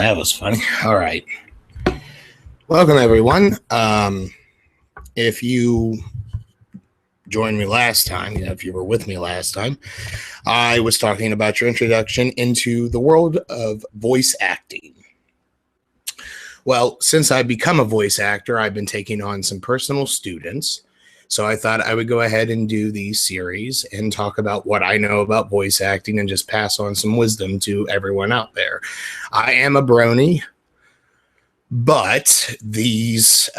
that was funny. All right. Welcome, everyone. If you joined me last time, if you were with me last time, I was talking about your introduction into the world of voice acting. Well, since I've become a voice actor, I've been taking on some personal students. So I thought I would go ahead and do these series and talk about what I know about voice acting and just pass on some wisdom to everyone out there. I am a brony, but these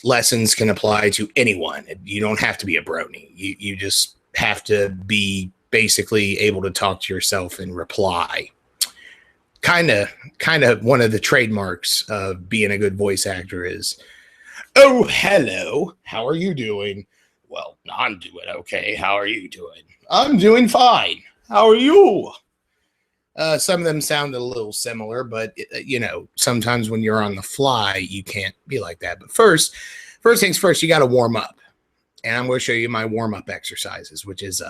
lessons can apply to anyone. You don't have to be a brony. You just have to be basically able to talk to yourself and reply. Kind of one of the trademarks of being a good voice actor is, "Oh, hello. How are you doing?" "Well, I'm doing okay. How are you doing?" "I'm doing fine. How are you?" Some of them sound a little similar, but sometimes when you're on the fly, you can't be like that. But first things first, you got to warm up. And I'm going to show you my warm-up exercises, which is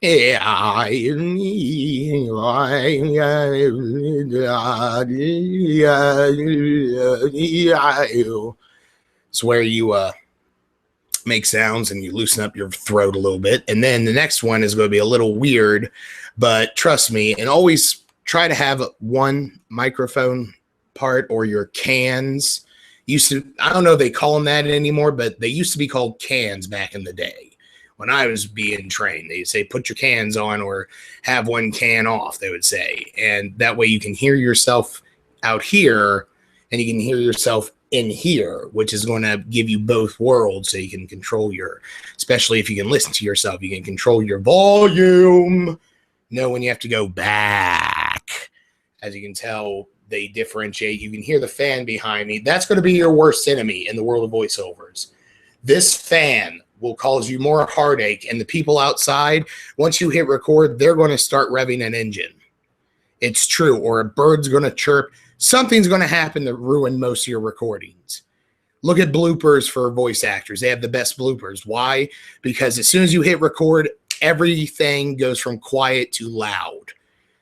it's where you make sounds and you loosen up your throat a little bit. And then the next one is going to be a little weird, but trust me, and always try to have one microphone part or your cans. I don't know if they call them that anymore, but they used to be called cans back in the day. When I was being trained, they'd say, put your cans on or have one can off, they would say. And that way you can hear yourself out here and you can hear yourself in here, which is going to give you both worlds, so you can control especially if you can listen to yourself, you can control your volume. Know when you have to go back. As you can tell, they differentiate. You can hear the fan behind me. That's going to be your worst enemy in the world of voiceovers. This fan will cause you more heartache, and the people outside, once you hit record, they're going to start revving an engine. It's true. Or a bird's going to chirp. Something's going to happen to ruin most of your recordings. Look at bloopers for voice actors. They have the best bloopers. Why? Because as soon as you hit record, everything goes from quiet to loud.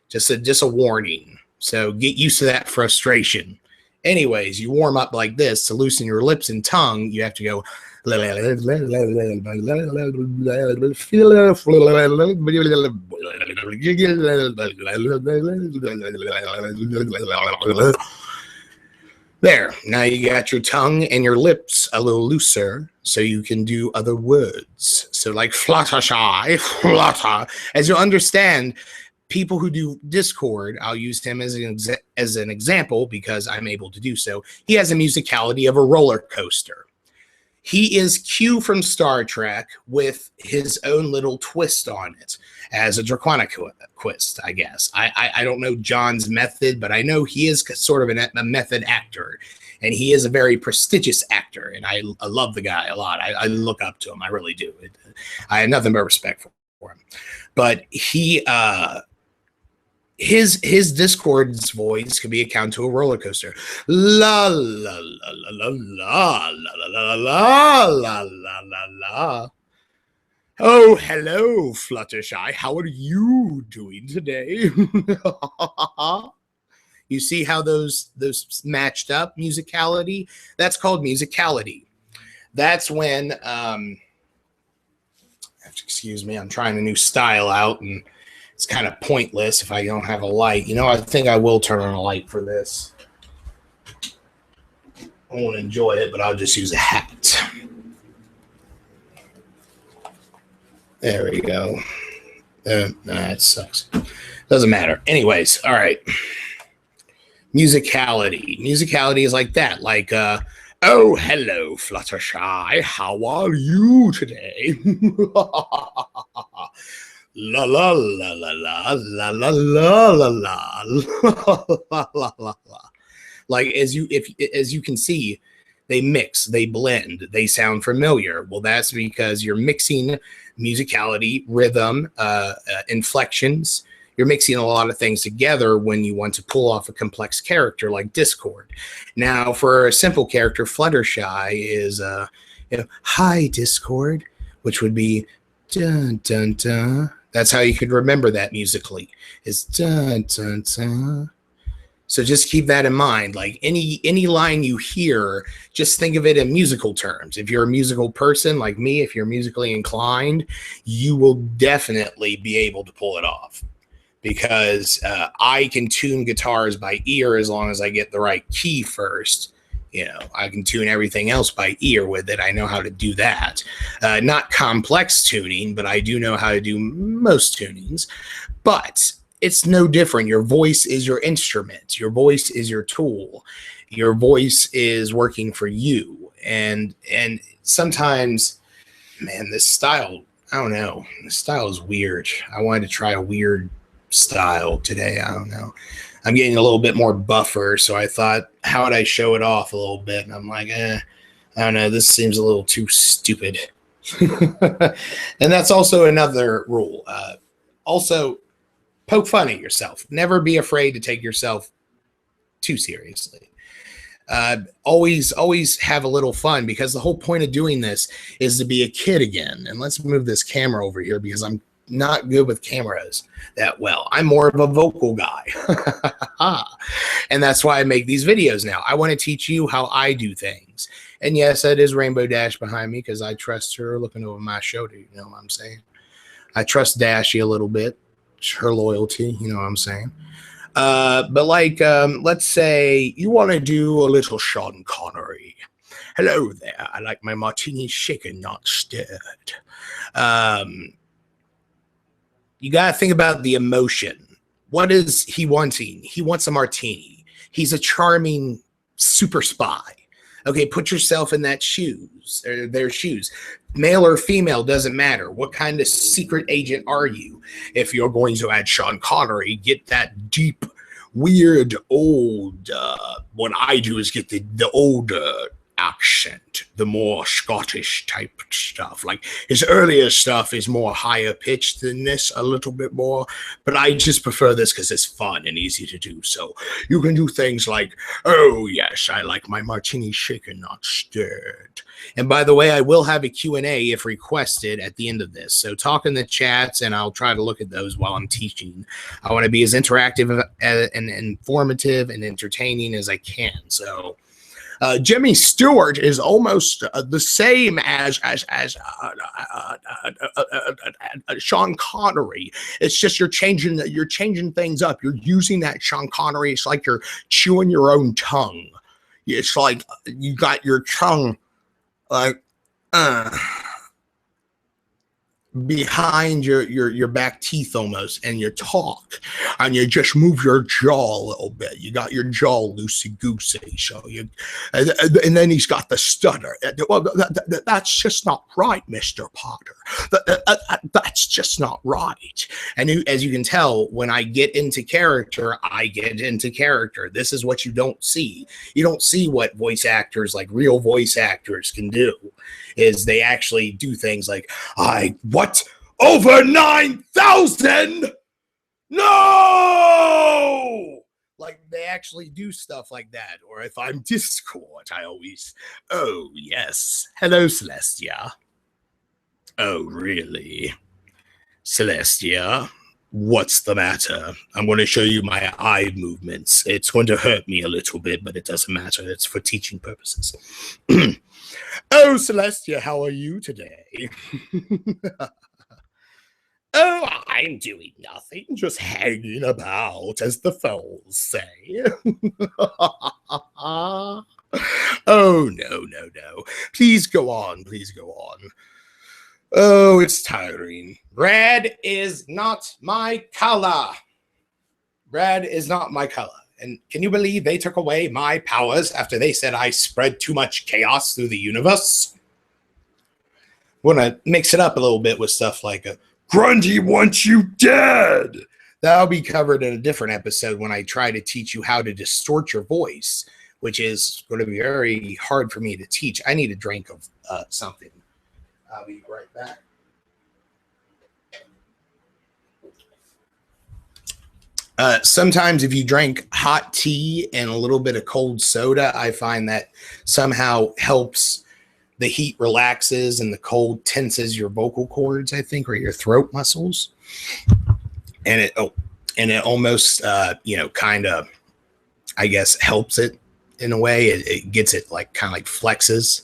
Just a warning. So get used to that frustration. Anyways, you warm up like this. To loosen your lips and tongue, you have to go. There. Now you got your tongue and your lips a little looser, so you can do other words. So like Fluttershy, flutter. As you'll understand, people who do Discord, I'll use him as an example because I'm able to do so. He has a musicality of a roller coaster. He is Q from Star Trek with his own little twist on it as a Draquaniquist, I guess. I don't know John's method, but I know he is sort of a method actor, and he is a very prestigious actor, and I love the guy a lot. I look up to him. I really do. I have nothing but respect for him. But his Discord's voice could be accounted to a roller coaster. La la la la la la la la la la la la. "Oh, hello, Fluttershy. How are you doing today?" You see how those matched up? Musicality. That's called musicality. That's when excuse me, I'm trying a new style out, and it's kind of pointless if I don't have a light. I think I will turn on a light for this. I won't enjoy it, but I'll just use a hat. There we go. That sucks. Doesn't matter. Anyways, all right. Musicality. Musicality is like that. Like, "Oh, hello, Fluttershy. How are you today?" La la la la la la la la la la la la. Like as you can see, they mix, they blend, they sound familiar. Well, that's because you're mixing musicality, rhythm, inflections. You're mixing a lot of things together when you want to pull off a complex character like Discord. Now, for a simple character, Fluttershy is, "Hi, Discord," which would be dun dun dun. That's how you could remember that musically. Is dun dun dun So just keep that in mind. Like any line you hear, just think of it in musical terms. If you're a musical person like me, if you're musically inclined, you will definitely be able to pull it off, because I can tune guitars by ear as long as I get the right key first. You know, I can tune everything else by ear with it. I know how to do that. Not complex tuning, but I do know how to do most tunings. But it's no different. Your voice is your instrument. Your voice is your tool. Your voice is working for you. And sometimes, man, this style, I don't know. This style is weird. I wanted to try a weird style today. I don't know. I'm getting a little bit more buffer, so I thought, how would I show it off a little bit? And I'm like, I don't know. This seems a little too stupid. And that's also another rule. Also, poke fun at yourself. Never be afraid to take yourself too seriously. Always have a little fun, because the whole point of doing this is to be a kid again. And let's move this camera over here, because I'm not good with cameras that well. I'm more of a vocal guy. And that's why I make these videos now. I want to teach you how I do things. And yes, that is Rainbow Dash behind me, because I trust her looking over my shoulder. You know what I'm saying? I trust Dashy a little bit. Her loyalty, you know what I'm saying? But like, let's say you want to do a little Sean Connery. Hello there. I like my martini shaken, not stirred. You got to think about the emotion. What is he wanting? He wants a martini. He's a charming super spy. Okay, put yourself in that shoes, or their shoes. Male or female, doesn't matter. What kind of secret agent are you? If you're going to add Sean Connery, get that deep, weird, old, what I do is get the older accent, the more Scottish type stuff. Like, his earlier stuff is more higher pitched than this, a little bit more, but I just prefer this because it's fun and easy to do. So you can do things like, oh yes, I like my martini shaken, not stirred. And by the way, I will have a Q&A if requested at the end of this. So talk in the chats and I'll try to look at those while I'm teaching. I want to be as interactive and informative and entertaining as I can. So Jimmy Stewart is almost the same as Sean Connery. It's just you're changing things up. You're using that Sean Connery. It's like you're chewing your own tongue. It's like you got your tongue like behind your back teeth almost, and you talk and you just move your jaw a little bit. You got your jaw loosey goosey, so you and then he's got the stutter. Well, that's just not right, Mr. Potter. That's just not right. And as you can tell, when I get into character, I get into character. This is what you don't see. You don't see what voice actors, like real voice actors, can do. Is they actually do things like, what? Over 9,000? No! Like, they actually do stuff like that. Or if I'm Discord, I always, oh, yes. Hello, Celestia. Oh, really? Celestia, what's the matter? I'm going to show you my eye movements. It's going to hurt me a little bit, but it doesn't matter. It's for teaching purposes. Oh, Celestia, how are you today? Oh, I'm doing nothing, just hanging about, as the foals say. Oh, no. Please go on, please go on. Oh, it's tiring. Red is not my color. Red is not my color. And can you believe they took away my powers after they said I spread too much chaos through the universe? Want to mix it up a little bit with stuff like Grundy wants you dead. That'll be covered in a different episode when I try to teach you how to distort your voice, which is going to be very hard for me to teach. I need a drink of something. I'll be right back. Sometimes if you drink hot tea and a little bit of cold soda, I find that somehow helps. The heat relaxes and the cold tenses your vocal cords, I think, or your throat muscles. And it almost, kind of I guess, helps it in a way. It gets it like kind of like flexes.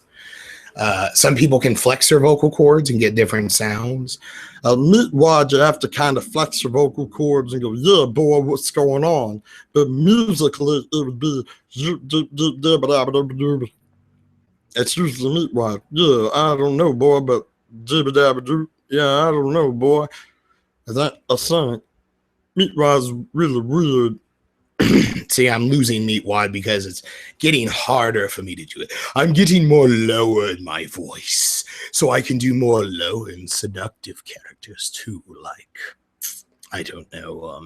Some people can flex their vocal cords and get different sounds. Meat-wise, you have to kind of flex your vocal cords and go, yeah, boy, what's going on? But musically, it would be, it's usually meat-wise. Yeah, I don't know, boy, but yeah, I don't know, boy. Is that a song? Meat-wise is really weird. See, I'm losing meat wide because it's getting harder for me to do it. I'm getting more lower in my voice, so I can do more low and seductive characters too. Like, I don't know.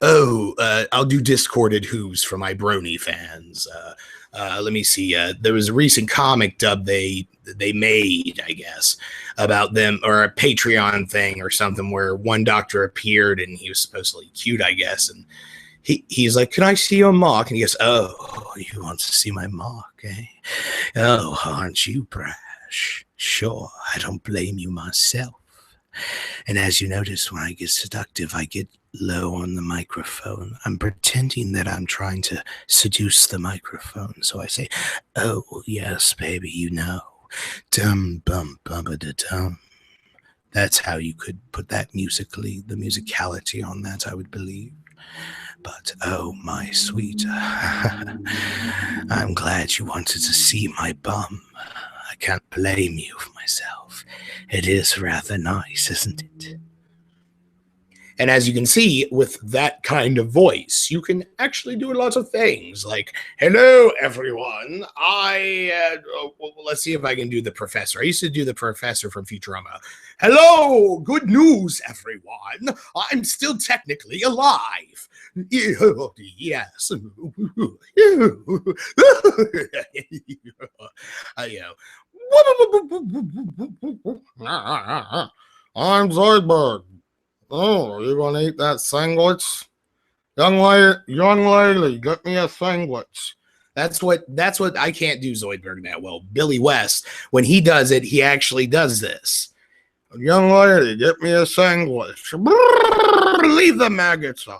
I'll do discorded hooves for my brony fans. Let me see. There was a recent comic dub they made, I guess, about them, or a Patreon thing or something, where one doctor appeared and he was supposedly cute, I guess, and he's like, "Can I see your mark?" And he goes, "Oh, you want to see my mark, eh? Oh, aren't you brash? Sure, I don't blame you myself." And as you notice, when I get seductive, I get low on the microphone. I'm pretending that I'm trying to seduce the microphone. So I say, "Oh, yes, baby, you know. Dum bum bum da dum." That's how you could put that musically, the musicality on that, I would believe. But, oh, my sweet, I'm glad you wanted to see my bum. I can't blame you for myself. It is rather nice, isn't it? And as you can see, with that kind of voice, you can actually do lots of things. Like, "Hello, everyone. Let's see if I can do the professor. I used to do the professor from Futurama. Hello, good news, everyone. I'm still technically alive. Yes. I'm Zoidberg. Oh, are you gonna eat that sandwich? Young lady, get me a sandwich. That's what I can't do Zoidberg that well. Billy West, when he does it, he actually does this. Young lady, get me a sandwich. Leave the maggots on.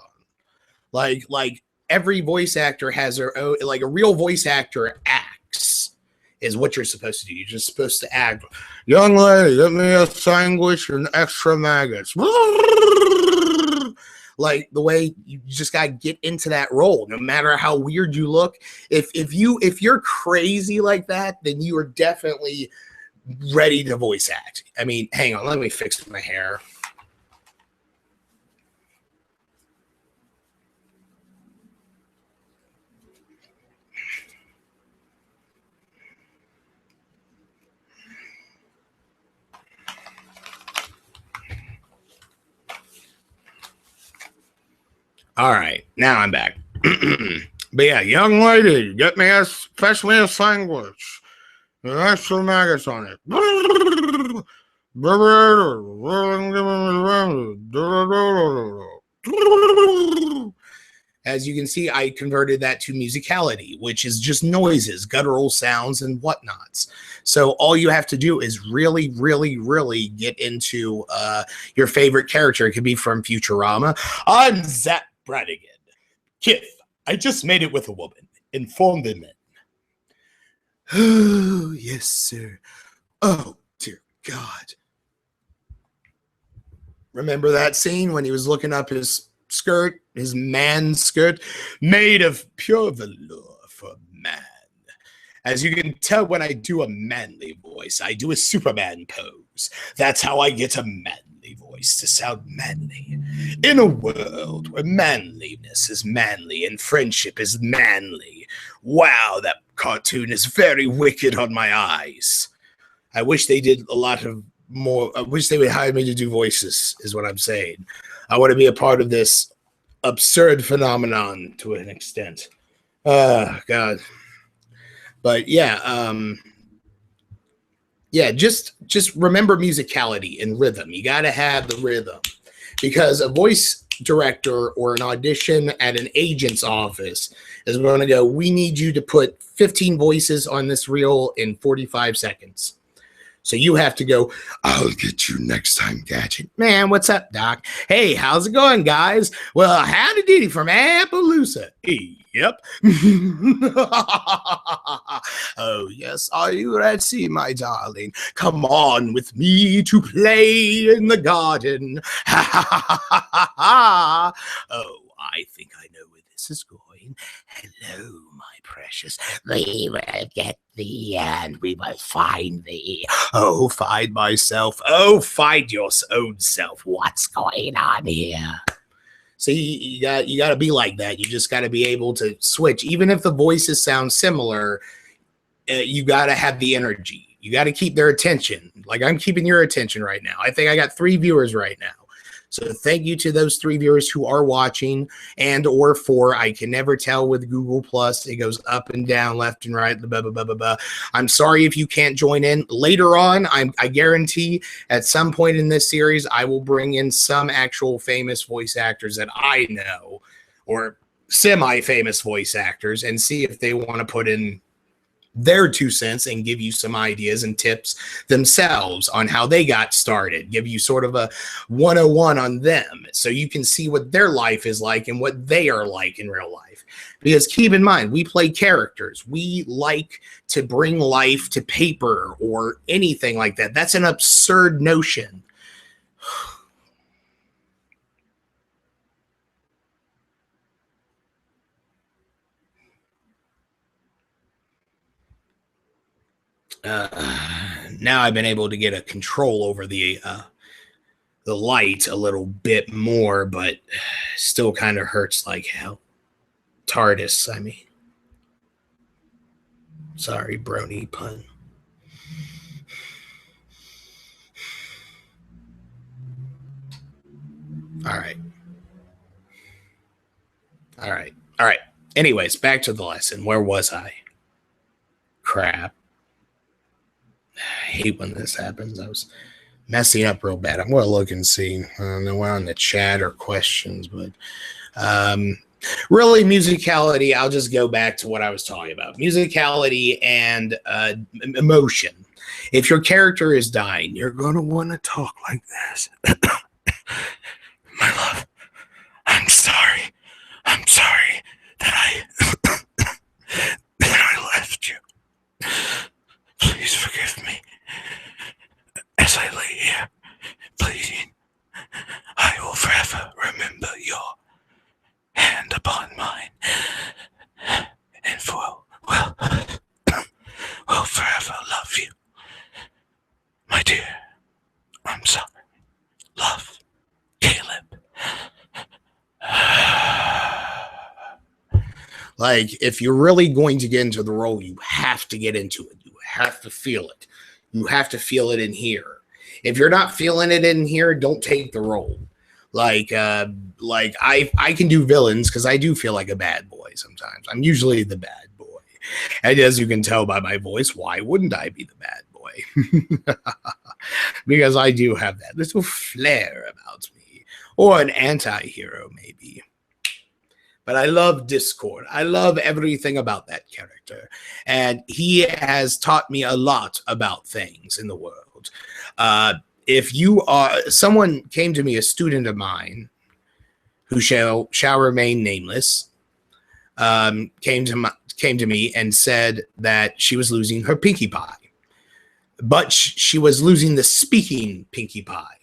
Like every voice actor has their own, like a real voice actor acts is what you're supposed to do. You're just supposed to act. Young lady, get me a sandwich and extra maggots. Like the way you just gotta get into that role, no matter how weird you look. If you're crazy like that, then you are definitely ready to voice act. I mean, hang on, let me fix my hair. All right, now I'm back. But yeah, young lady, fetch me a sandwich. Extra maggots on it. As you can see, I converted that to musicality, which is just noises, guttural sounds, and whatnots. So all you have to do is really, really, really get into your favorite character. It could be from Futurama. I'm Zap Brannigan. Kith, I just made it with a woman. Inform the men. Oh, yes, sir. Oh, dear God. Remember that scene when he was looking up his skirt, his man skirt, made of pure velour for man. As you can tell, when I do a manly voice, I do a Superman pose. That's how I get a manly voice to sound manly. In a world where manliness is manly and friendship is manly, wow, that cartoon is very wicked on my eyes. I wish they did a lot of more. I wish they would hire me to do voices, is what I'm saying. I want to be a part of this absurd phenomenon to an extent. God. But yeah, just remember musicality and rhythm. You got to have the rhythm, because a voice director or an audition at an agent's office is going to go, we need you to put 15 voices on this reel in 45 seconds. So you have to go, I'll get you next time, Gadget. Man, what's up, Doc? Hey, how's it going, guys? Well, howdy doody from Appaloosa. Yep. Oh, yes. Are you ready, my darling? Come on with me to play in the garden. Oh, I think I know where this is going. Hello, my precious. We will get thee and we will find thee. Oh, find myself. Oh, find your own self. What's going on here? See, you got to be like that. You just got to be able to switch. Even if the voices sound similar, you got to have the energy. You got to keep their attention. Like I'm keeping your attention right now. I think I got 3 viewers right now. So thank you to those 3 viewers who are watching, and or 4. I can never tell with Google Plus. It goes up and down, left and right. Blah, blah, blah, blah, blah. I'm sorry if you can't join in. Later on, I guarantee at some point in this series, I will bring in some actual famous voice actors that I know, or semi-famous voice actors, and see if they want to put in their 2 cents and give you some ideas and tips themselves on how they got started, give you sort of a 101 on them so you can see what their life is like and what they are like in real life. Because keep in mind, we play characters. We like to bring life to paper or anything like that. That's an absurd notion. Now I've been able to get a control over the light a little bit more, but still kind of hurts like hell. TARDIS, I mean. Sorry, brony pun. All right. Anyways, back to the lesson. Where was I? Crap. I hate when this happens. I was messing up real bad. I'm going to look and see. I don't know on the chat or questions, but really musicality, I'll just go back to what I was talking about. Musicality and emotion. If your character is dying, you're going to want to talk like this. My love, I'm sorry. I'm sorry that I left you. Please forgive me. As I lay here, pleading, I will forever remember your hand upon mine, and will forever love you. My dear, I'm sorry. Love, Caleb. Like, if you're really going to get into the role, you have to get into it. You have to feel it. You have to feel it in here. If you're not feeling it in here, don't take the role. Like I can do villains because I do feel like a bad boy sometimes. I'm usually the bad boy. And as you can tell by my voice, why wouldn't I be the bad boy? Because I do have that little flair about me. Or an anti-hero, maybe. But I love Discord. I love everything about that character. And he has taught me a lot about things in the world. If you are, someone came to me, a student of mine, who shall remain nameless, came to me and said that she was losing her Pinkie Pie. But she was losing the speaking Pinkie Pie.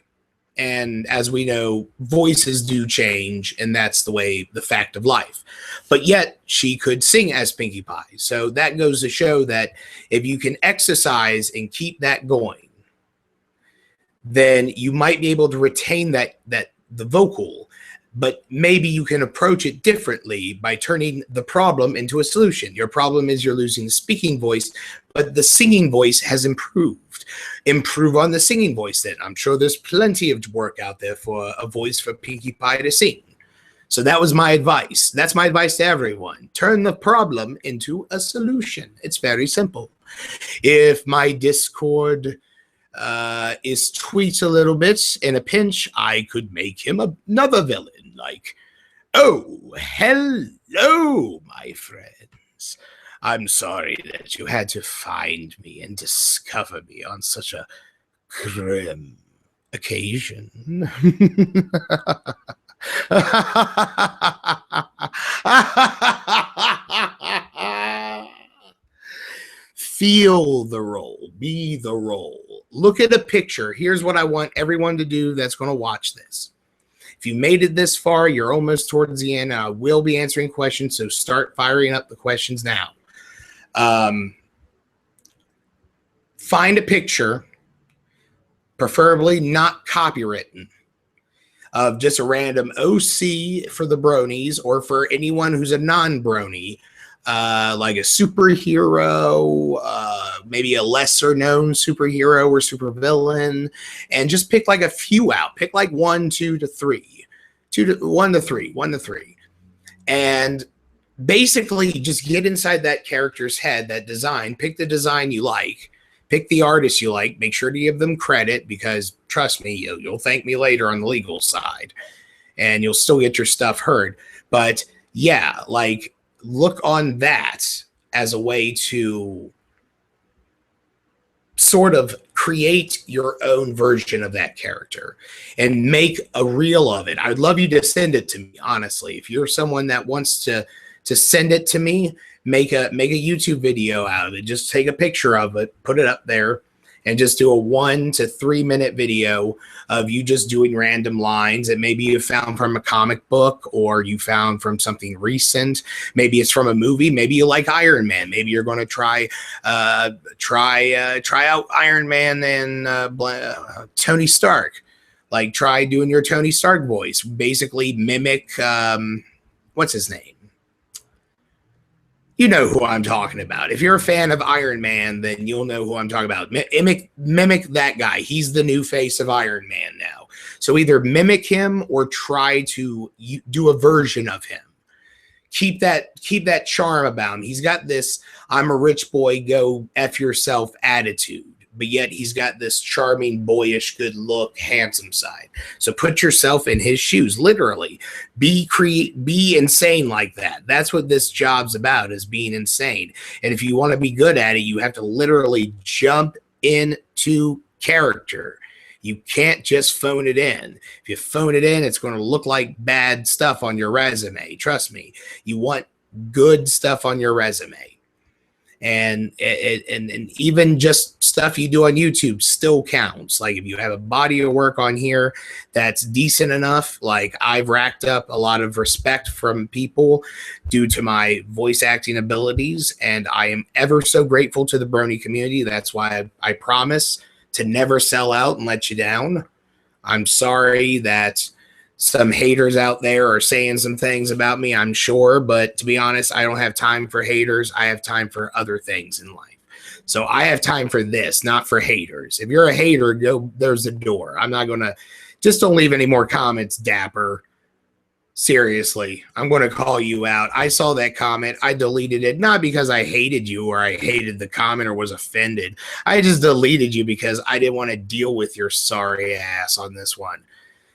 And as we know, voices do change, and that's the fact of life. But yet, she could sing as Pinkie Pie. So that goes to show that if you can exercise and keep that going, then you might be able to retain the vocal, but maybe you can approach it differently by turning the problem into a solution. Your problem is you're losing the speaking voice, but the singing voice has improved. Improve on the singing voice then. I'm sure there's plenty of work out there for a voice for Pinkie Pie to sing. So that was my advice. That's my advice to everyone. Turn the problem into a solution. It's very simple. If my Discord is tweaked a little bit in a pinch, I could make him another villain. Like, oh, hello, my friends. I'm sorry that you had to find me and discover me on such a grim occasion. Feel the role, be the role. Look at a picture. Here's what I want everyone to do that's going to watch this. If you made it this far, you're almost towards the end. I will be answering questions, so start firing up the questions now. Find a picture, preferably not copywritten, of just a random OC for the bronies or for anyone who's a non-brony, like a superhero, maybe a lesser known superhero or supervillain, and just pick like a few out. Pick like 1 to 3, 1 to 3, and basically just get inside that character's head, that design. Pick the design you like. Pick the artist you like. Make sure to give them credit, because trust me, you'll thank me later on the legal side, and you'll still get your stuff heard. But yeah, like, look on that as a way to sort of create your own version of that character and make a reel of it. I'd love you to send it to me, honestly. If you're someone that wants to send it to me, make a YouTube video out of it. Just take a picture of it, put it up there, and just do a 1 to 3 minute video of you just doing random lines that maybe you found from a comic book or you found from something recent. Maybe it's from a movie. Maybe you like Iron Man. Maybe you're going to try out Iron Man and Tony Stark. Like, try doing your Tony Stark voice. Basically mimic what's his name? You know who I'm talking about. If you're a fan of Iron Man, then you'll know who I'm talking about. Mimic that guy. He's the new face of Iron Man now. So either mimic him or try to do a version of him. Keep that charm about him. He's got this "I'm a rich boy, go F yourself" attitude, but yet he's got this charming, boyish, good look, handsome side. So put yourself in his shoes, literally. Be insane like that. That's what this job's about, is being insane. And if you want to be good at it, you have to literally jump into character. You can't just phone it in. If you phone it in, it's going to look like bad stuff on your resume. Trust me. You want good stuff on your resume. And even just stuff you do on YouTube still counts. Like, if you have a body of work on here that's decent enough, like, I've racked up a lot of respect from people due to my voice acting abilities, and I am ever so grateful to the brony community. That's why I promise to never sell out and let you down. I'm sorry that some haters out there are saying some things about me, I'm sure, but to be honest, I don't have time for haters. I have time for other things in life. So I have time for this, not for haters. If you're a hater, go, there's the door. I'm not going to, just don't leave any more comments, Dapper. Seriously, I'm going to call you out. I saw that comment. I deleted it, not because I hated you or I hated the comment or was offended. I just deleted you because I didn't want to deal with your sorry ass on this one.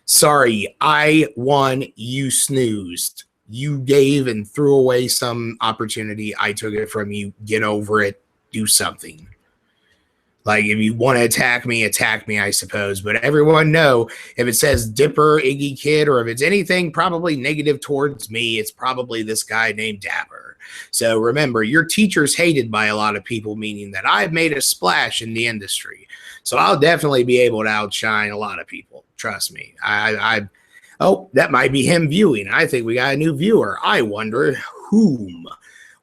Sorry, I won, you snoozed. You gave and threw away some opportunity. I took it from you. Get over it. Do something. Like, if you want to attack me, I suppose. But everyone know, if it says Dipper, Iggy Kid, or if it's anything probably negative towards me, it's probably this guy named Dapper. So remember, your teacher's hated by a lot of people, meaning that I've made a splash in the industry. So I'll definitely be able to outshine a lot of people. Trust me. Oh, that might be him viewing. I think we got a new viewer. I wonder whom.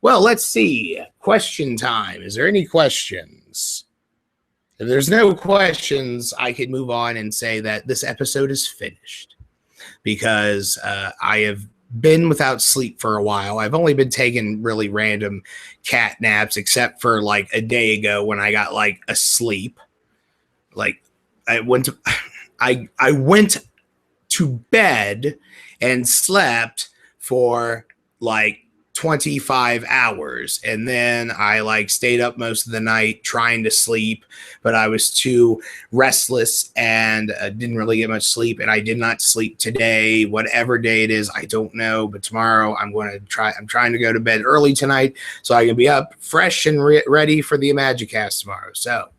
Well, let's see. Question time. Is there any questions? If there's no questions, I could move on and say that this episode is finished, because I have been without sleep for a while. I've only been taking really random cat naps, except for like a day ago when I got like asleep. Like, I went to bed and slept for like 25 hours. And then I like stayed up most of the night trying to sleep, but I was too restless and didn't really get much sleep. And I did not sleep today, whatever day it is. I don't know, but tomorrow I'm trying to go to bed early tonight so I can be up fresh and ready for the Imagicast tomorrow. So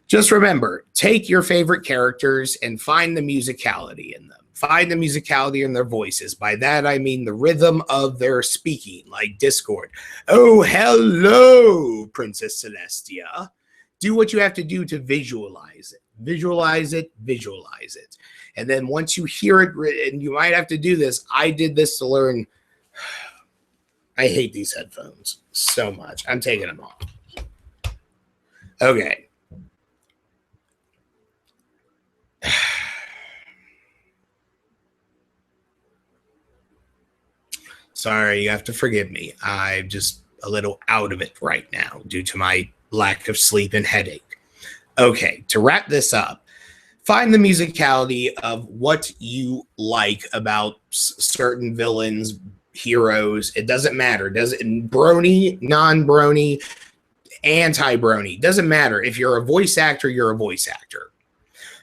just remember, take your favorite characters and find the musicality in them. Find the musicality in their voices. By that, I mean the rhythm of their speaking, like Discord. Oh, hello, Princess Celestia. Do what you have to do to visualize it. Visualize it, visualize it. And then once you hear it, and you might have to do this, I did this to learn. I hate these headphones so much. I'm taking them off. Okay. Sorry, you have to forgive me. I'm just a little out of it right now due to my lack of sleep and headache. Okay, to wrap this up, find the musicality of what you like about certain villains, heroes. It doesn't matter. Brony, non-brony, anti-brony. Doesn't matter. If you're a voice actor, you're a voice actor.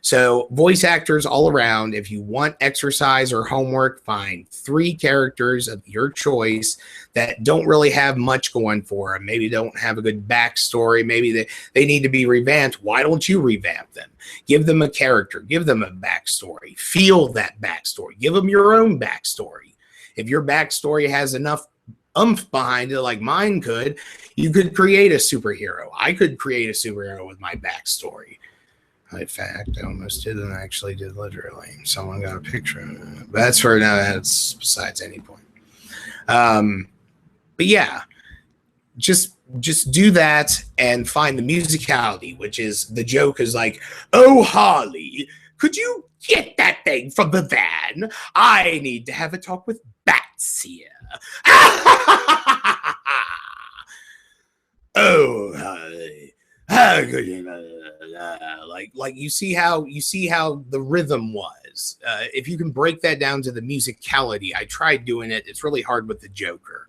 So voice actors all around. If you want exercise or homework, find 3 characters of your choice that don't really have much going for them. Maybe don't have a good backstory. Maybe they need to be revamped. Why don't you revamp them? Give them a character. Give them a backstory. Feel that backstory. Give them your own backstory. If your backstory has enough oomph behind it like mine could, you could create a superhero. I could create a superhero with my backstory. In fact, I almost didn't actually did literally. Someone got a picture of it. But that's for now. That's besides any point. But yeah, just do that and find the musicality, which is the joke is like, oh, Harley, could you get that thing from the van? I need to have a talk with Bats here. Oh, Harley. How could you like you see how the rhythm was. If you can break that down to the musicality, I tried doing it. It's really hard with the Joker,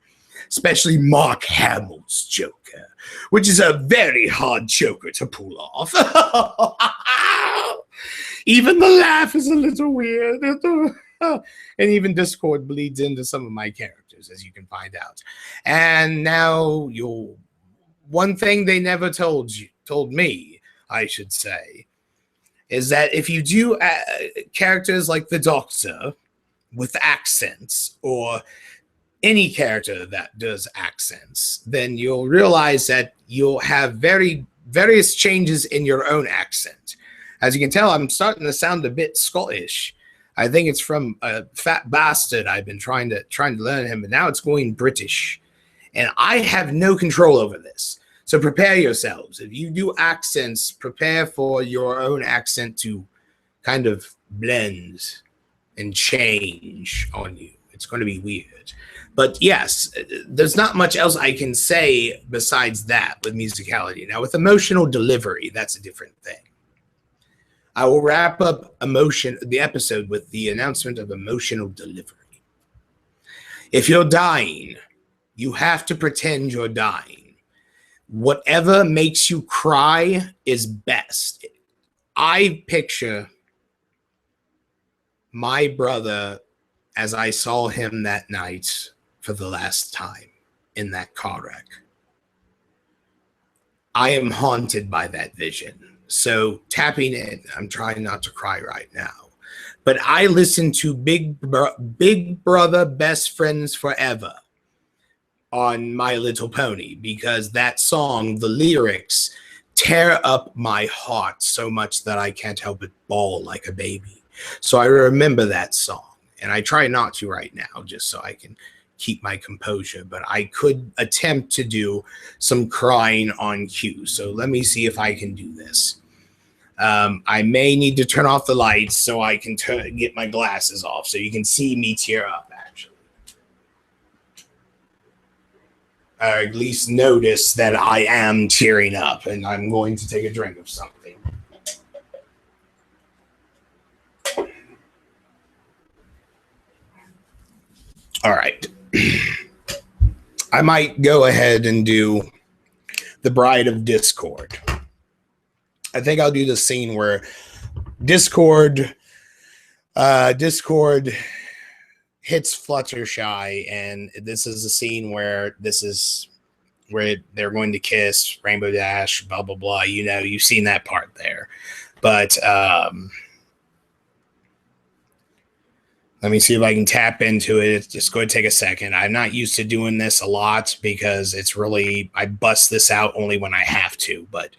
especially Mark Hamill's Joker, which is a very hard Joker to pull off. Even the laugh is a little weird. And even Discord bleeds into some of my characters, as you can find out. And now one thing they never told me, I should say, is that if you do characters like the Doctor with accents or any character that does accents, then you'll realize that you'll have various changes in your own accent. As you can tell, I'm starting to sound a bit Scottish. I think it's from a fat bastard I've been trying to learn him, but now it's going British. And I have no control over this. So prepare yourselves. If you do accents, prepare for your own accent to kind of blend and change on you. It's going to be weird. But yes, there's not much else I can say besides that with musicality. Now, with emotional delivery, that's a different thing. I will wrap up the episode with the announcement of emotional delivery. If you're dying, you have to pretend you're dying. Whatever makes you cry is best. I picture my brother as I saw him that night for the last time in that car wreck. I am haunted by that vision. So tapping in, I'm trying not to cry right now. But I listen to Big Brother Best Friends Forever on My Little Pony because that song, the lyrics, tear up my heart so much that I can't help but bawl like a baby. So I remember that song, and I try not to right now just so I can keep my composure, but I could attempt to do some crying on cue. So let me see if I can do this. I may need to turn off the lights so I can get my glasses off so you can see me tear up, actually. Or at least notice that I am tearing up, and I'm going to take a drink of something. All right. I might go ahead and do the Bride of Discord. I think I'll do the scene where Discord hits Fluttershy, and this is the scene where they're going to kiss, Rainbow Dash, blah blah blah. You know, you've seen that part there. But let me see if I can tap into it. It's just going to take a second. I'm not used to doing this a lot because I bust this out only when I have to. But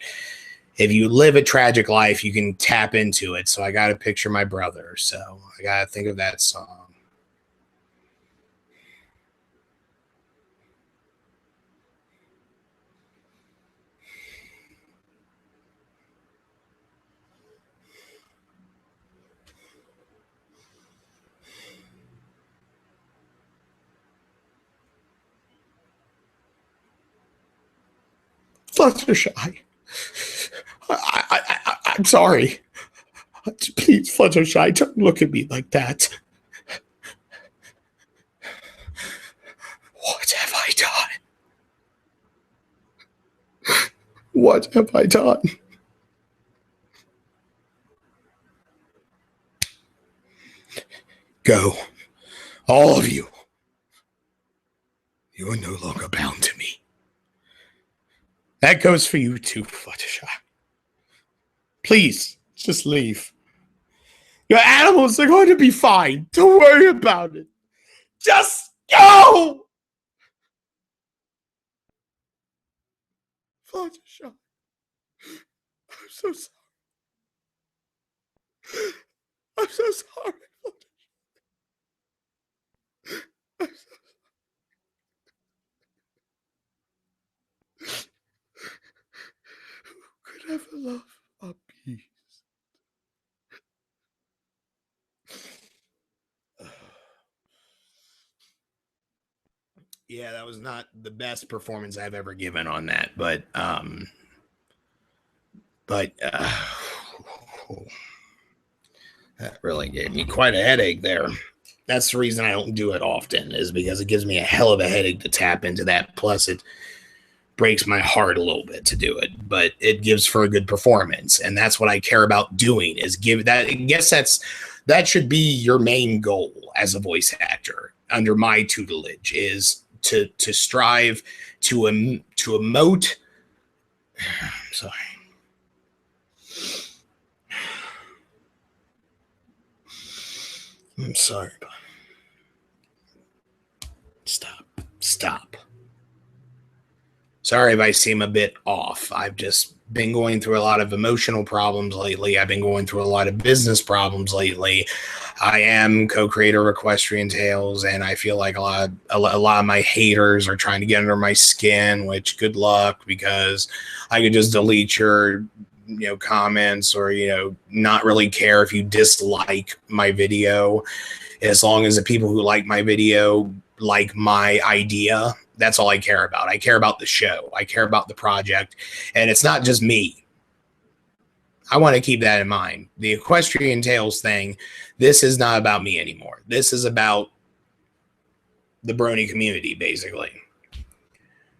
if you live a tragic life, you can tap into it. So I got to picture my brother. So I got to think of that song. Fluttershy. I'm sorry. Please, Fluttershy, don't look at me like that. What have I done? What have I done? Go. All of you. You are no longer bound to me. That goes for you too, Fluttershy. Please, just leave. Your animals are going to be fine. Don't worry about it. Just go! Fluttershy. I'm so sorry. I'm so sorry, Fluttershy. I'm so sorry. Who could ever love a beast? Yeah, that was not the best performance I've ever given on that, but that really gave me quite a headache there. That's the reason I don't do it often, is because it gives me a hell of a headache to tap into that. Plus, it breaks my heart a little bit to do it, but it gives for a good performance, and that's what I care about doing. Is give that. I guess that should be your main goal as a voice actor under my tutelage, is to strive to emote. Sorry. I'm sorry. Stop. Sorry if I seem a bit off. I've just been going through a lot of emotional problems lately. I've been going through a lot of business problems lately. I am co-creator of Equestrian Tales, and I feel like a lot of my haters are trying to get under my skin, which good luck, because I could just delete your comments, or not really care if you dislike my video, as long as the people who like my video like my idea. That's all I care about. I care about the show. I care about the project. And it's not just me. I want to keep that in mind. The Equestrian Tales thing, this is not about me anymore. This is about the brony community, basically.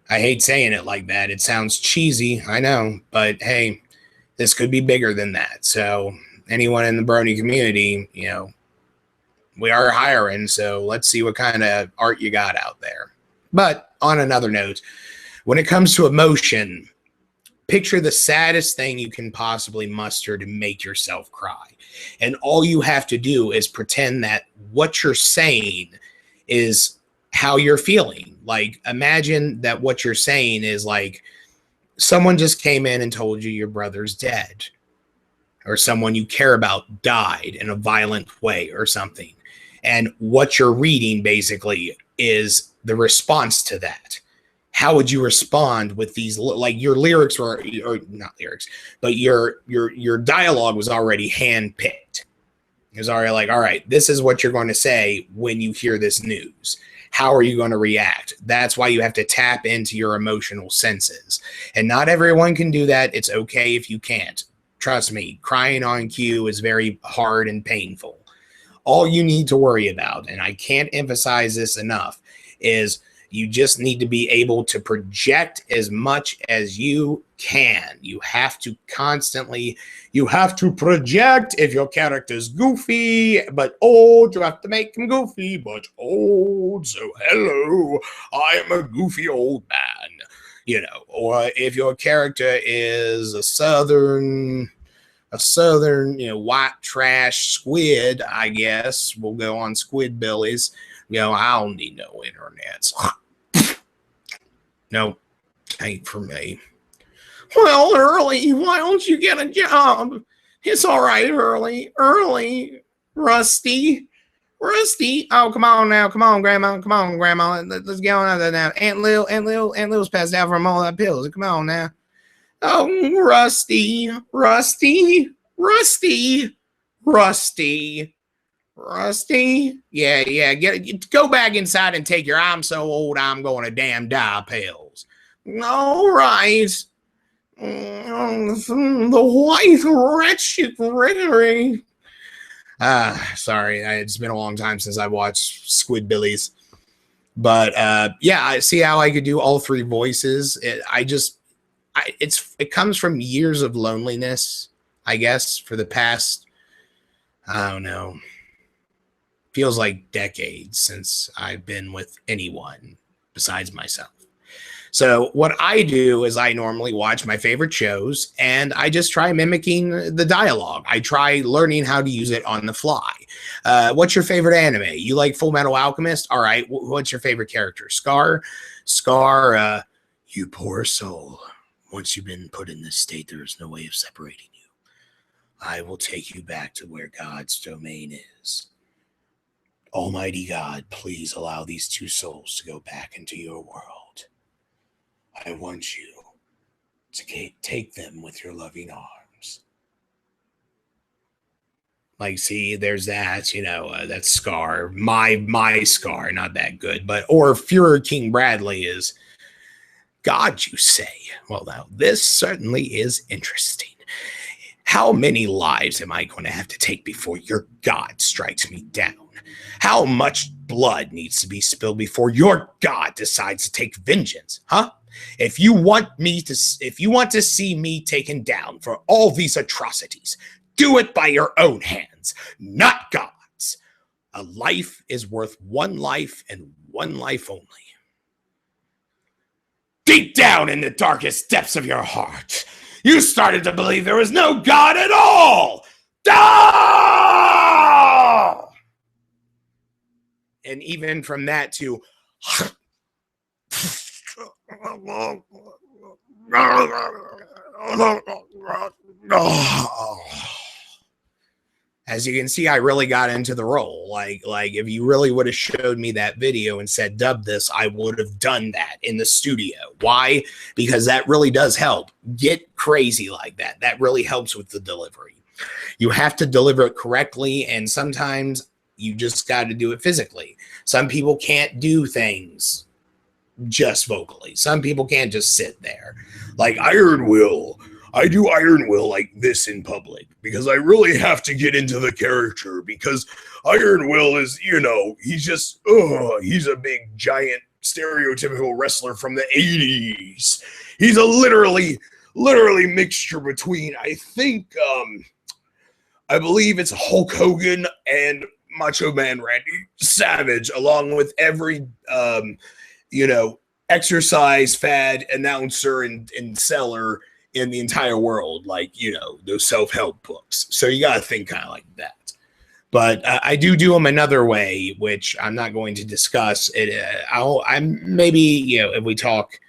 I hate saying it like that. It sounds cheesy, I know. But hey, this could be bigger than that. So anyone in the brony community, we are hiring. So let's see what kind of art you got out there. But on another note, when it comes to emotion, picture the saddest thing you can possibly muster to make yourself cry. And all you have to do is pretend that what you're saying is how you're feeling. Like, imagine that what you're saying is like someone just came in and told you your brother's dead, or someone you care about died in a violent way or something. And what you're reading basically is the response to that. How would you respond with these? Like, your lyrics were, or not lyrics, but your dialogue was already handpicked. It was already like, all right, this is what you're going to say when you hear this news. How are you going to react? That's why you have to tap into your emotional senses. And not everyone can do that. It's okay if you can't. Trust me, crying on cue is very hard and painful. All you need to worry about, and I can't emphasize this enough, is You just need to be able to project as much as you can. You have to constantly, you have to project. If your character's goofy but old, you have to make him goofy but old. So hello, I am a goofy old man, you know. Or if your character is a southern, you know, white trash squid, I guess we'll go on Squidbillies. You know, I don't need no internet. No, ain't for me. Well, Early, why don't you get a job? It's all right, Early. Rusty. Oh, come on now. Come on, Grandma. Let's get on out there now. Aunt Lil's passed out from all that pills. Come on now. Oh, Rusty. Yeah. Go back inside and take your I'm so old I'm going to damn die pills. All right. The white wretched Gregory. Sorry, it's been a long time since I watched Squidbillies. But yeah, I see how I could do all three voices. It comes from years of loneliness, I guess, for the past, I don't know, feels like decades since I've been with anyone besides myself. So what I do is I normally watch my favorite shows and I just try mimicking the dialogue. I try learning how to use it on the fly. What's your favorite anime? You like Full Metal Alchemist? All right. What's your favorite character? Scar, you poor soul. Once you've been put in this state, there is no way of separating you. I will take you back to where God's domain is. Almighty God, please allow these two souls to go back into your world. I want you to take them with your loving arms. Like, see, there's that, you know, that's Scar. My Scar, not that good. But, or Führer King Bradley is, God, you say? Well, now, this certainly is interesting. How many lives am I going to have to take before your God strikes me down? How much blood needs to be spilled before your God decides to take vengeance, huh? If you want to see me taken down for all these atrocities, do it by your own hands, not God's. A life is worth one life and one life only. Deep down in the darkest depths of your heart, you started to believe there was no God at all. Ah! And even from that to as you can see, I really got into the role. Like if you really would have showed me that video and said, dub this, I would have done that in the studio. Why? Because that really does help. Get crazy like that. That really helps with the delivery. You have to deliver it correctly, and sometimes you just got to do it physically. Some people can't do things just vocally. Some people can't just sit there. Like Iron Will. I do Iron Will like this in public because I really have to get into the character, because Iron Will is, you know, he's just, he's a big, giant, stereotypical wrestler from the 80s. He's a literally mixture between, I think, I believe it's Hulk Hogan and Macho Man Randy Savage, along with every, you know, exercise fad announcer and seller in the entire world, like, you know, those self-help books. So you got to think kind of like that. But I do them another way, which I'm not going to discuss. I'm maybe, you know, if we talk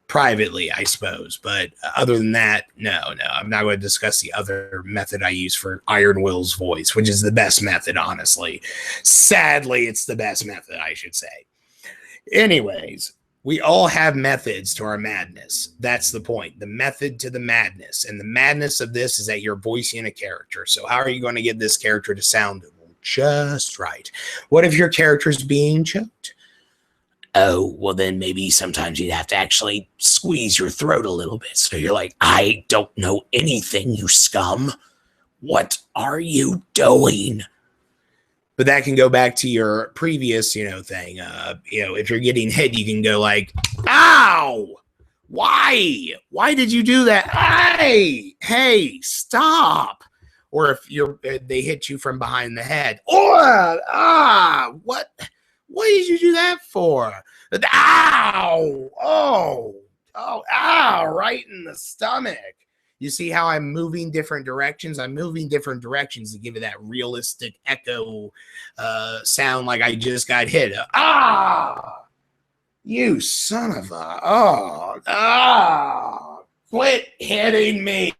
privately, I suppose. But other than that, no, I'm not going to discuss the other method I use for Iron Will's voice, which is the best method, honestly. Sadly, it's the best method, I should say. Anyways, we all have methods to our madness. That's the point. The method to the madness. And the madness of this is that you're voicing a character. So how are you going to get this character to sound just right? What if your character's being choked? Oh, well, then maybe sometimes you'd have to actually squeeze your throat a little bit. So you're like, I don't know anything, you scum. What are you doing? But that can go back to your previous, thing. If you're getting hit, you can go like, ow! Why did you do that? Hey, stop! Or if they hit you from behind the head, what did you do that for? Ow! Ow! Right in the stomach. You see how I'm moving different directions? I'm moving different directions to give it that realistic echo sound like I just got hit. You son of a... Quit hitting me.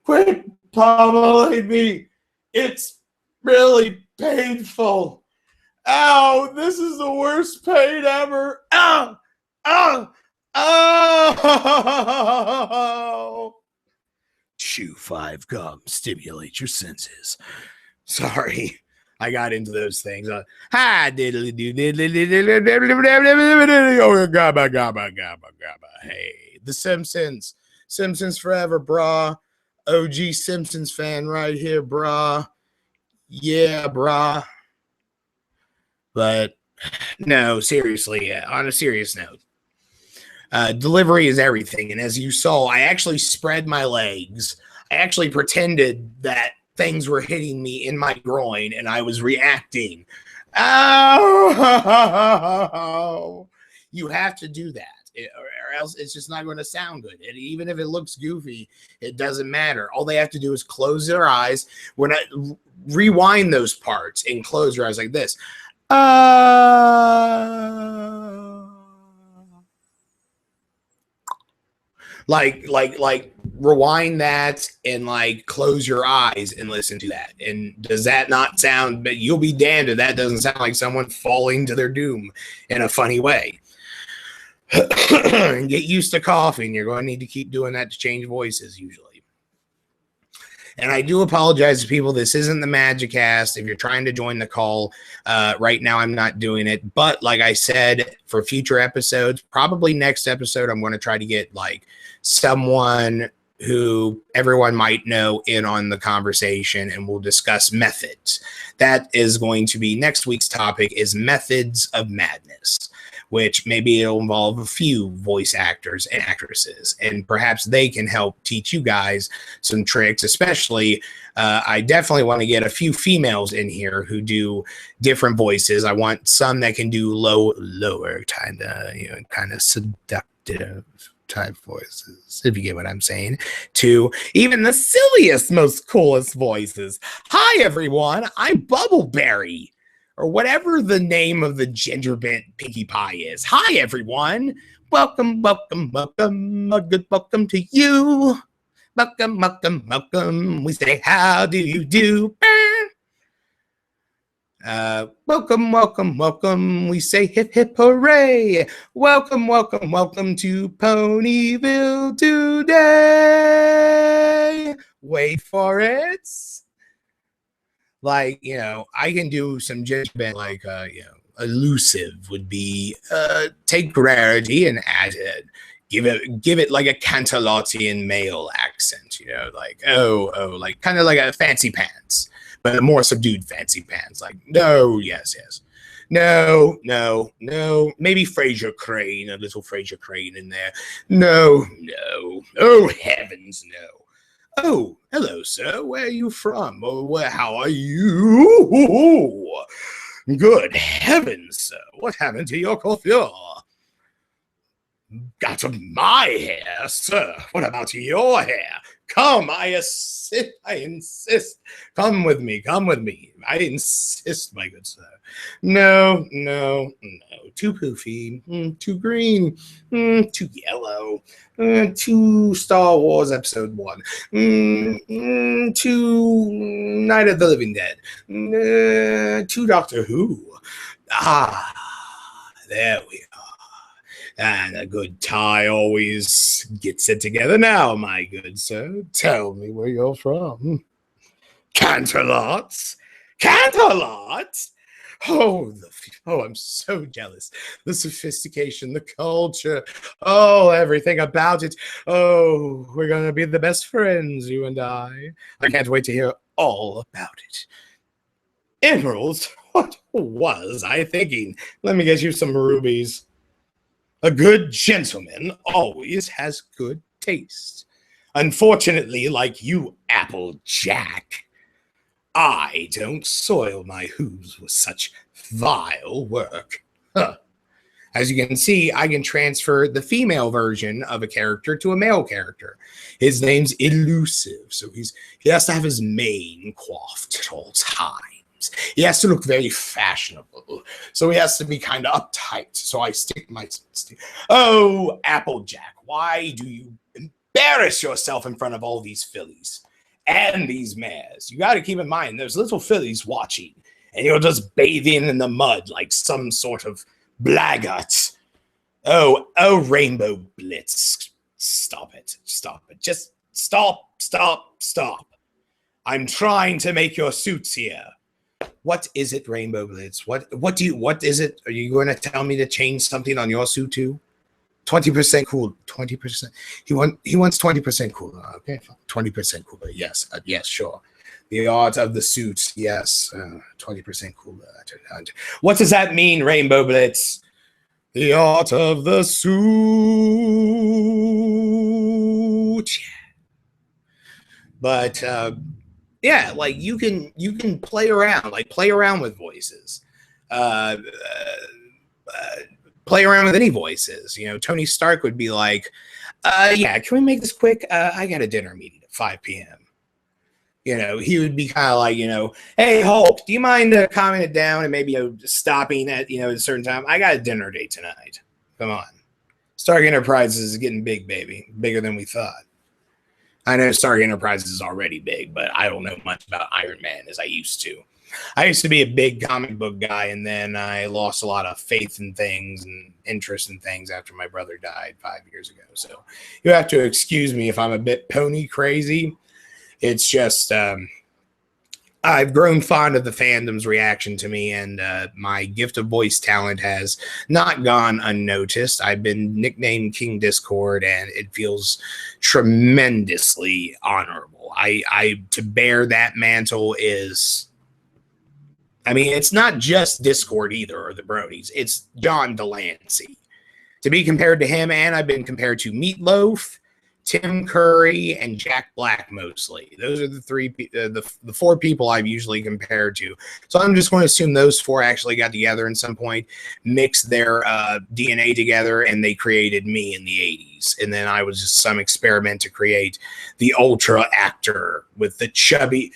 Quit pummeling me. It's really painful. Ow, this is the worst pain ever. Oh! Chew 5 gum, stimulate your senses. Sorry, I got into those things. Hey, The Simpsons. Simpsons forever, brah. OG Simpsons fan right here, brah. Yeah, brah. But no, seriously, on a serious note, delivery is everything. And as you saw, I actually spread my legs. I actually pretended that things were hitting me in my groin and I was reacting. Oh, you have to do that. Or else it's just not going to sound good. And even if it looks goofy, it doesn't matter. All they have to do is close their eyes. We're not rewind those parts and close your eyes like this. Like rewind that and like close your eyes and listen to that. And does that not sound? But you'll be damned if that doesn't sound like someone falling to their doom in a funny way. And get used to coughing. You're going to need to keep doing that to change voices usually. And I do apologize to people. This isn't the Magicast. If you're trying to join the call, right now I'm not doing it. But like I said, for future episodes, probably next episode, I'm going to try to get like someone who everyone might know in on the conversation, and we'll discuss methods. That is going to be next week's topic, is methods of madness, which maybe it'll involve a few voice actors and actresses, and perhaps they can help teach you guys some tricks. Especially, I definitely want to get a few females in here who do different voices. I want some that can do lower kind of seductive type voices, if you get what I'm saying, to even the silliest, most coolest voices. Hi, everyone. I'm Bubbleberry, or whatever the name of the gingerbread Pinkie Pie is. Hi, everyone. Welcome a good welcome to you. Welcome. We say, how do you do? Welcome. We say, hip, hip, hooray. Welcome to Ponyville today. Wait for it. Like, I can do some gingerbread, like, elusive would be, take rarity and add it. Give it like a Cantalottian male accent, like, like kind of like a fancy pants, but a more subdued fancy pants. Like, no, yes. No. Maybe Fraser Crane, a little Fraser Crane in there. No. Oh, heavens, no. Oh, hello, sir. Where are you from? Oh, how are you? Good heavens, sir. What happened to your coiffure? Got my hair, sir. What about your hair? Come, I insist. Come with me. I insist, my good sir. No. Too poofy. Too green. Too yellow. Too Star Wars Episode 1. Too Night of the Living Dead. Too Doctor Who. There we are. And a good tie always gets it together. Now, my good sir, tell me where you're from. Canterlots? Oh, I'm so jealous. The sophistication, the culture, everything about it. Oh, we're going to be the best friends, you and I. I can't wait to hear all about it. Emeralds? What was I thinking? Let me get you some rubies. A good gentleman always has good taste. Unfortunately, like you, Applejack, I don't soil my hooves with such vile work. Huh. As you can see, I can transfer the female version of a character to a male character. His name's Elusive, so he has to have his mane coiffed at all times. He has to look very fashionable, so he has to be kind of uptight. So I stick my Oh, Applejack, why do you embarrass yourself in front of all these fillies and these mares? You got to keep in mind, there's little fillies watching, and you're just bathing in the mud like some sort of blackguard. Oh, Rainbow Blitz. Stop it. Just stop. I'm trying to make your suits here. What is it, Rainbow Blitz? What is it? Are you going to tell me to change something on your suit too? 20% cool. 20%. He wants 20% cooler. Okay, 20% cooler. Yes, yes, sure. The art of the suit. Yes, 20% cooler. What does that mean, Rainbow Blitz? The art of the suit. But yeah, like you can play around with voices. Play around with any voices. You know, Tony Stark would be like, yeah, can we make this quick? I got a dinner meeting at 5 p.m. You know, he would be kind of like, you know, hey, Hulk, do you mind calming it down and maybe stopping at, at a certain time? I got a dinner date tonight. Come on. Stark Enterprises is getting big, baby. Bigger than we thought. I know Stark Enterprises is already big, but I don't know much about Iron Man as I used to. I used to be a big comic book guy, and then I lost a lot of faith in things and interest in things after my brother died 5 years ago. So you have to excuse me if I'm a bit pony crazy. It's just I've grown fond of the fandom's reaction to me, and my gift of voice talent has not gone unnoticed. I've been nicknamed King Discord, and it feels tremendously honorable. I to bear that mantle is, I mean, it's not just Discord either, or the Bronies. It's John Delancey. To be compared to him, and I've been compared to Meatloaf, Tim Curry, and Jack Black mostly. Those are the the four people I've usually compared to. So I'm just going to assume those four actually got together at some point, mixed their DNA together, and they created me in the 80s. And then I was just some experiment to create the ultra actor with the chubbiness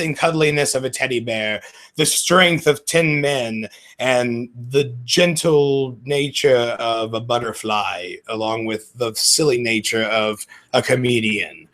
and cuddliness of a teddy bear, the strength of 10 men, and the gentle nature of a butterfly, along with the silly nature of a comedian.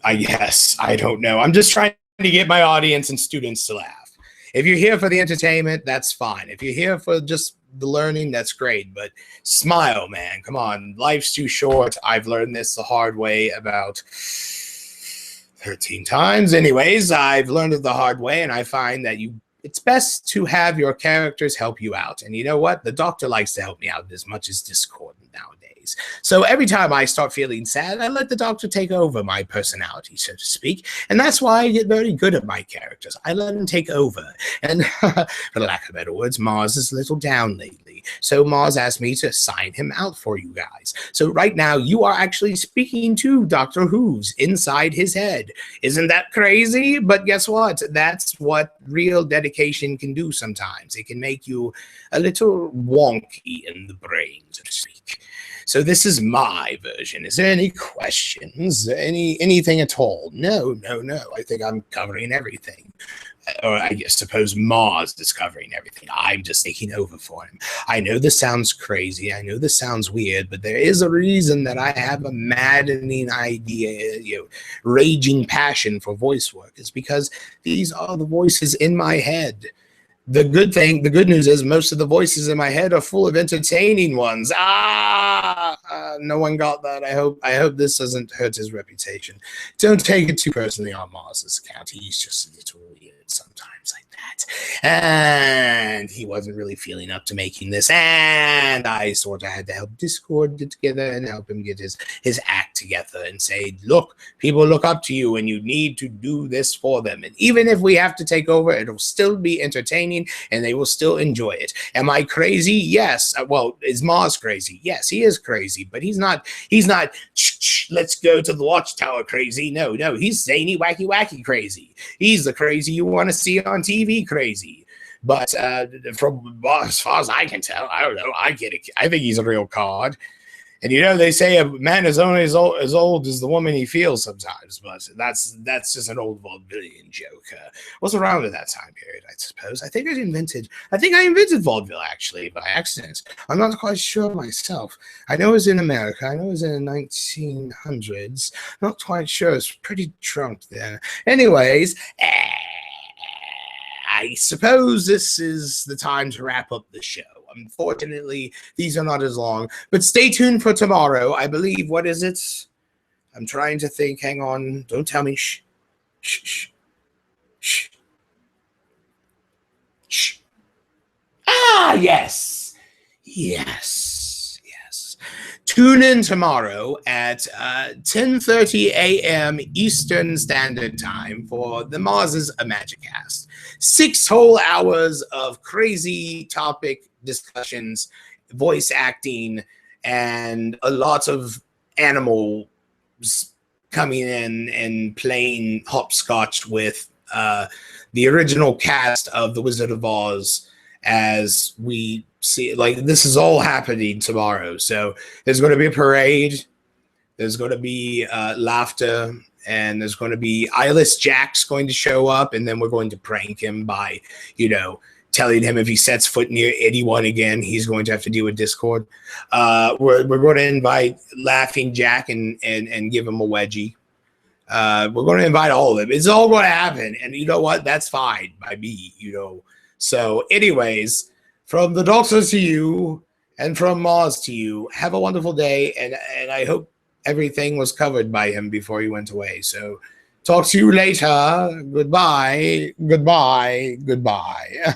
I guess. I don't know. I'm just trying to get my audience and students to laugh. If you're here for the entertainment, that's fine. If you're here for just the learning, that's great. But smile, man. Come on. Life's too short. I've learned this the hard way about 13 times. Anyways, I've learned it the hard way, and I find that it's best to have your characters help you out. And you know what? The Doctor likes to help me out as much as Discord nowadays. So every time I start feeling sad, I let the Doctor take over my personality, so to speak. And that's why I get very good at my characters. I let him take over. And for lack of better words, Mars is a little down lately. So Mars asked me to sign him out for you guys. So right now, you are actually speaking to Doctor Who's inside his head. Isn't that crazy? But guess what? That's what real dedication can do sometimes. It can make you a little wonky in the brain, so to speak. So this is my version. Is there any questions? Anything at all? No. I think I'm covering everything. Or I suppose Mars is covering everything. I'm just taking over for him. I know this sounds crazy. I know this sounds weird, but there is a reason that I have a maddening idea, raging passion for voice work. It's because these are the voices in my head. The good news is most of the voices in my head are full of entertaining ones. No one got that. I hope this doesn't hurt his reputation. Don't take it too personally on Mars's account. He's just a little weird sometimes like that. And he wasn't really feeling up to making this. And I sort of had to help Discord get together and help him get his act together and say, look, people look up to you and you need to do this for them. And even if we have to take over, it'll still be entertaining and they will still enjoy it. Am I crazy? Yes. Well, is Mars crazy? Yes, he is crazy, but he's not, let's go to the watchtower crazy. No, he's zany, wacky, wacky crazy. He's the crazy you want to see on TV crazy. But from as far as I can tell, I don't know. I get it. I think he's a real card. And you know, they say a man is only as old as the woman he feels sometimes, but that's just an old vaudevillian joke. What's around with that time period, I suppose. I think I invented vaudeville actually by accident. I'm not quite sure myself. I know it was in America. I know it was in the 1900s. Not quite sure. It's pretty drunk there. Anyways, I suppose this is the time to wrap up the show. Unfortunately, these are not as long, but stay tuned for tomorrow. I believe, what is it? I'm trying to think. Hang on. Don't tell me. Shh. Shh. Shh. Shh. Shh. Ah, yes. Yes. Yes. Tune in tomorrow at 10:30 a.m. Eastern Standard Time for the Mars' A Magic Cast. 6 whole hours of crazy topic discussions, voice acting, and a lot of animals coming in and playing hopscotch with the original cast of The Wizard of Oz as we see. Like, this is all happening tomorrow. So there's going to be a parade. There's going to be laughter. And there's going to be Eyeless Jack's going to show up. And then we're going to prank him by, telling him if he sets foot near anyone again, he's going to have to deal with Discord. We're going to invite Laughing Jack and give him a wedgie. We're going to invite all of them. It's all going to happen. And you know what? That's fine by me, So anyways, from the Doctor to you and from Mars to you, have a wonderful day. And I hope everything was covered by him before he went away. So talk to you later. Goodbye. Goodbye. Goodbye.